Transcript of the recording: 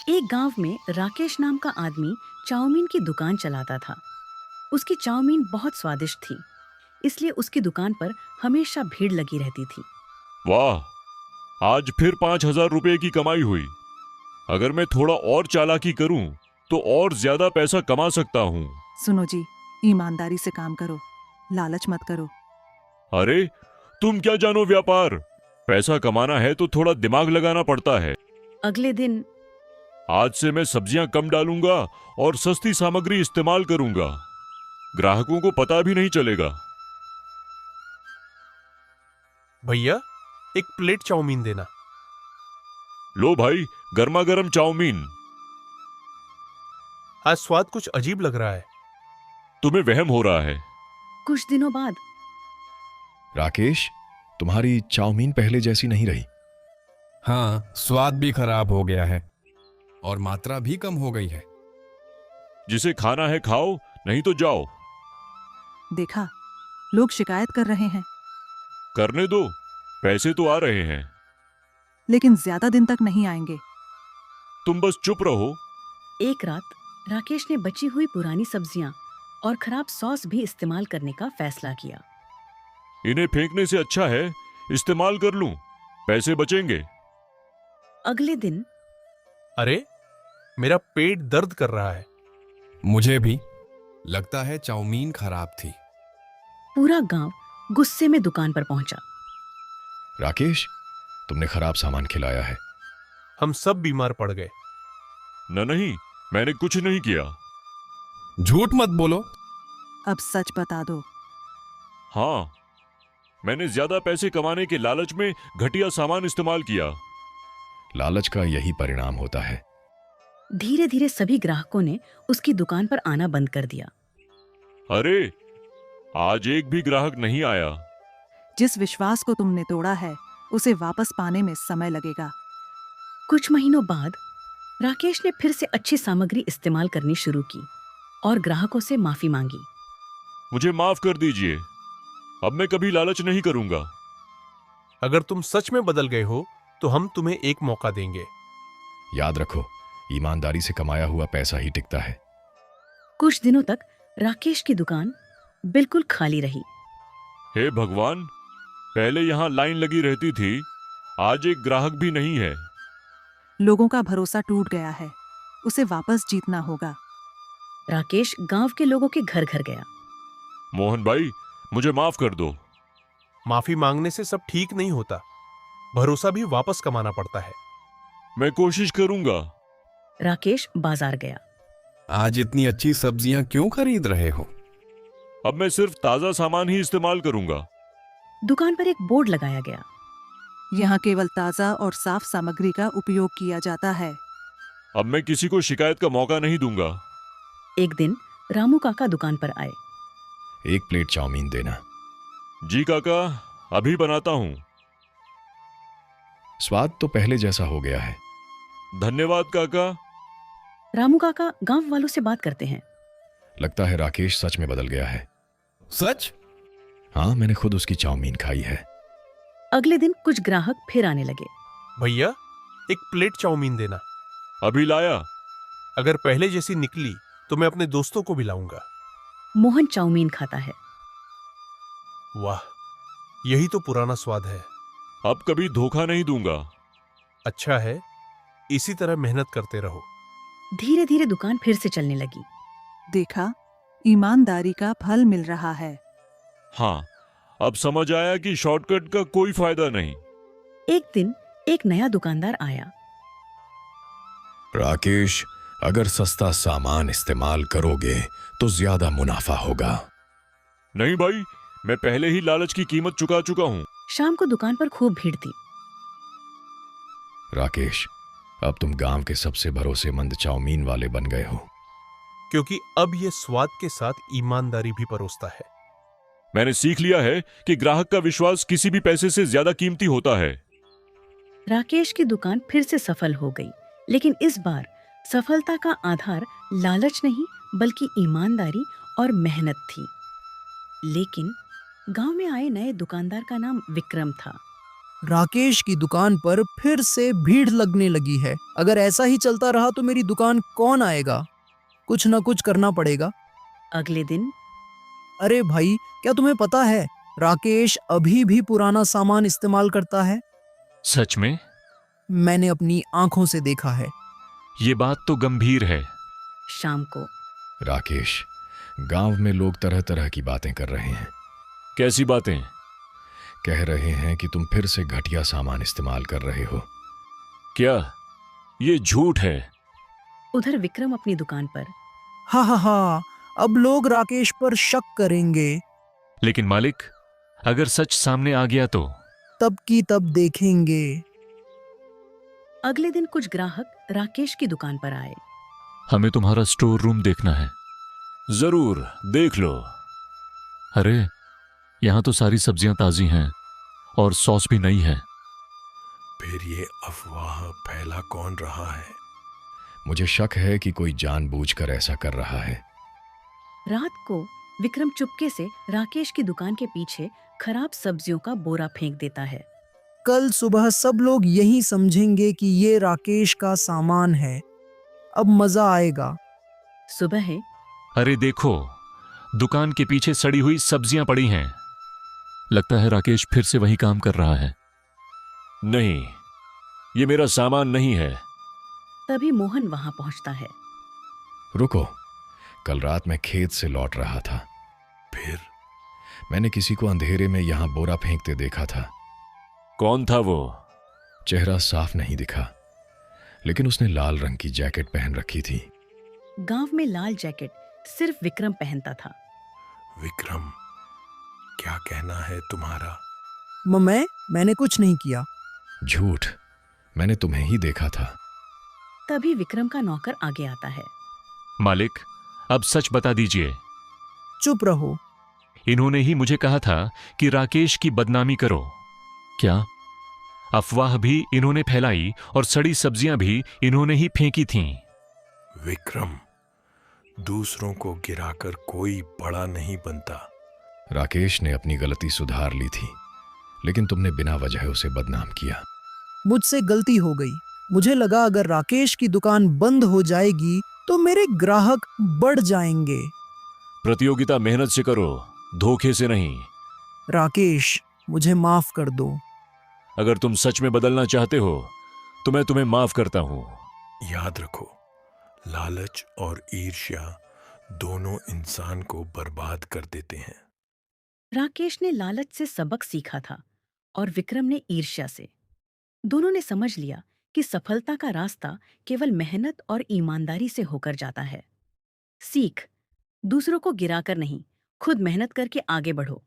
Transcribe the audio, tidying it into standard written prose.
एक गांव में राकेश नाम का आदमी चाउमीन की दुकान चलाता था। उसकी चाउमीन बहुत स्वादिष्ट थी, इसलिए उसकी दुकान पर हमेशा भीड़ लगी रहती थी। वाह, आज फिर 5,000 रुपए की कमाई हुई। अगर मैं थोड़ा और चालाकी करूं तो और ज्यादा पैसा कमा सकता हूं। सुनो जी, ईमानदारी से काम करो, लालच मत करो। अरे, तुम क्या जानो व्यापार। पैसा कमाना है तो थोड़ा दिमाग लगाना पड़ता है। अगले दिन आज से मैं सब्जियां कम डालूंगा और सस्ती सामग्री इस्तेमाल करूंगा। ग्राहकों को पता भी नहीं चलेगा। भैया, एक प्लेट चाउमीन देना। लो भाई, गर्मा गर्म चाउमीन। आज स्वाद कुछ अजीब लग रहा है। तुम्हें वहम हो रहा है। कुछ दिनों बाद राकेश, तुम्हारी चाउमीन पहले जैसी नहीं रही। हाँ, स्वाद भी खराब हो गया है और मात्रा भी कम हो गई है। जिसे खाना है खाओ, नहीं तो जाओ। देखा, लोग शिकायत कर रहे हैं, करने दो, पैसे तो आ रहे हैं। लेकिन ज्यादा दिन तक नहीं आएंगे। तुम बस चुप रहो। एक रात राकेश ने बची हुई पुरानी सब्जियां और खराब सॉस भी इस्तेमाल करने का फैसला किया। इन्हें फेंकने से अच्छा है इस्तेमाल कर लूं, पैसे बचेंगे। अगले दिन अरे, मेरा पेट दर्द कर रहा है। मुझे भी लगता है चाउमीन खराब थी। पूरा गांव गुस्से में दुकान पर पहुंचा। राकेश, तुमने खराब सामान खिलाया है। हम सब बीमार पड़ गए। नहीं, मैंने कुछ नहीं किया। झूठ मत बोलो। अब सच बता दो। हाँ, मैंने ज्यादा पैसे कमाने के लालच में घटिया सामान इस्तेमाल किया। लालच का यही परिणाम होता है। धीरे धीरे सभी ग्राहकों ने उसकी दुकान पर आना बंद कर दिया। अरे, आज एक भी ग्राहक नहीं आया। जिस विश्वास को तुमने तोड़ा है, उसे वापस पाने में समय लगेगा। कुछ महीनों बाद राकेश ने फिर से अच्छी सामग्री इस्तेमाल करनी शुरू की और ग्राहकों से माफी मांगी। मुझे माफ कर दीजिए, अब मैं कभी लालच नहीं करूंगा। अगर तुम सच में बदल गए हो तो हम तुम्हें एक मौका देंगे। याद रखो, ईमानदारी से कमाया हुआ पैसा ही टिकता है। कुछ दिनों तक राकेश की दुकान बिल्कुल खाली रही। हे भगवान, पहले यहाँ लाइन लगी रहती थी, आज एक ग्राहक भी नहीं है। लोगों का भरोसा टूट गया है, उसे वापस जीतना होगा। राकेश गांव के लोगों के घर घर गया। मोहन भाई, मुझे माफ कर दो। माफी मांगने से सब ठीक नहीं होता, भरोसा भी वापस कमाना पड़ता है। मैं कोशिश करूंगा। राकेश बाजार गया। आज इतनी अच्छी सब्जियां क्यों खरीद रहे हो? अब मैं सिर्फ ताजा सामान ही इस्तेमाल करूंगा। दुकान पर एक बोर्ड लगाया गया। यहाँ केवल ताजा और साफ सामग्री का उपयोग किया जाता है। अब मैं किसी को शिकायत का मौका नहीं दूंगा। एक दिन रामू काका दुकान पर आए। एक प्लेट चाउमीन देना। जी काका, अभी बनाता हूँ। स्वाद तो पहले जैसा हो गया है। धन्यवाद काका। रामू काका गांव वालों से बात करते हैं। लगता है राकेश सच में बदल गया है। सच? हाँ, मैंने खुद उसकी चाउमीन खाई है। अगले दिन कुछ ग्राहक फिर आने लगे। भैया, एक प्लेट चाउमीन देना। अभी लाया। अगर पहले जैसी निकली तो मैं अपने दोस्तों को भी लाऊंगा। मोहन चाउमीन खाता है। वाह, यही तो पुराना स्वाद है। अब कभी धोखा नहीं दूंगा। अच्छा है, इसी तरह मेहनत करते रहो। धीरे धीरे दुकान फिर से चलने लगी। देखा, ईमानदारी का फल मिल रहा है। हाँ, अब समझ आया कि शॉर्टकट का कोई फायदा नहीं। एक दिन एक नया दुकानदार आया। राकेश, अगर सस्ता सामान इस्तेमाल करोगे तो ज्यादा मुनाफा होगा। नहीं भाई, मैं पहले ही लालच की कीमत चुका चुका हूँ। शाम को दुकान पर खूब भीड़ थी। राकेश, अब तुम गांव के सबसे भरोसेमंद चाउमीन वाले बन गए हो। क्योंकि अब ये स्वाद के साथ ईमानदारी भी परोसता है। मैंने सीख लिया है कि ग्राहक का विश्वास किसी भी पैसे से ज्यादा कीमती होता है। राकेश की दुकान फिर से सफल हो गई, लेकिन इस बार सफलता का आधार लालच नहीं बल्कि ईमानदारी और मेहनत थी। लेकिन गांव में आए नए दुकानदार का नाम विक्रम था। राकेश की दुकान पर फिर से भीड़ लगने लगी है। अगर ऐसा ही चलता रहा तो मेरी दुकान कौन आएगा? कुछ ना कुछ करना पड़ेगा। अगले दिन अरे भाई, क्या तुम्हें पता है राकेश अभी भी पुराना सामान इस्तेमाल करता है? सच में? मैंने अपनी आंखों से देखा है। ये बात तो गंभीर है। शाम को राकेश, गांव में लोग तरह तरह की बातें कर रहे हैं। कैसी बातें? कह रहे हैं कि तुम फिर से घटिया सामान इस्तेमाल कर रहे हो। क्या ये झूठ है? उधर विक्रम अपनी दुकान पर। हा हा हा, अब लोग राकेश पर शक करेंगे। लेकिन मालिक, अगर सच सामने आ गया तो? तब की तब देखेंगे। अगले दिन कुछ ग्राहक राकेश की दुकान पर आए। हमें तुम्हारा स्टोर रूम देखना है। जरूर, देख लो। अरे, यहां तो सारी सब्जियां ताजी हैं और सॉस भी नई है। फिर ये अफवाह फैला कौन रहा है? मुझे शक है कि कोई जानबूझकर ऐसा कर रहा है। रात को विक्रम चुपके से राकेश की दुकान के पीछे खराब सब्जियों का बोरा फेंक देता है। कल सुबह सब लोग यही समझेंगे कि ये राकेश का सामान है। अब मजा आएगा। सुबह है। अरे देखो, दुकान के पीछे सड़ी हुई सब्जियां पड़ी हैं। लगता है राकेश फिर से वही काम कर रहा है। नहीं, ये मेरा सामान नहीं है। तभी मोहन वहां पहुंचता है। रुको, कल रात मैं खेत से लौट रहा था। फिर मैंने किसी को अंधेरे में यहां बोरा फेंकते देखा था। कौन था वो? चेहरा साफ नहीं दिखा, लेकिन उसने लाल रंग की जैकेट पहन रखी थी। गांव में लाल जैकेट सिर्फ विक्रम पहनता था। विक्रम, क्या कहना है तुम्हारा? मैंने कुछ नहीं किया। झूठ, मैंने तुम्हें ही देखा था। तभी विक्रम का नौकर आगे आता है। मालिक, अब सच बता दीजिए। चुप रहो। इन्होंने ही मुझे कहा था कि राकेश की बदनामी करो। क्या अफवाह भी इन्होंने फैलाई और सड़ी सब्जियां भी इन्होंने ही फेंकी थीं? विक्रम, दूसरों को गिराकर कोई बड़ा नहीं बनता। राकेश ने अपनी गलती सुधार ली थी, लेकिन तुमने बिना वजह उसे बदनाम किया। मुझसे गलती हो गई। मुझे लगा अगर राकेश की दुकान बंद हो जाएगी तो मेरे ग्राहक बढ़ जाएंगे। प्रतियोगिता मेहनत से करो, धोखे से नहीं। राकेश, मुझे माफ कर दो। अगर तुम सच में बदलना चाहते हो तो मैं तुम्हें माफ करता हूं। याद रखो, लालच और ईर्ष्या दोनों इंसान को बर्बाद कर देते हैं। राकेश ने लालच से सबक सीखा था और विक्रम ने ईर्ष्या से। दोनों ने समझ लिया कि सफलता का रास्ता केवल मेहनत और ईमानदारी से होकर जाता है। सीख, दूसरों को गिराकर नहीं, खुद मेहनत करके आगे बढ़ो।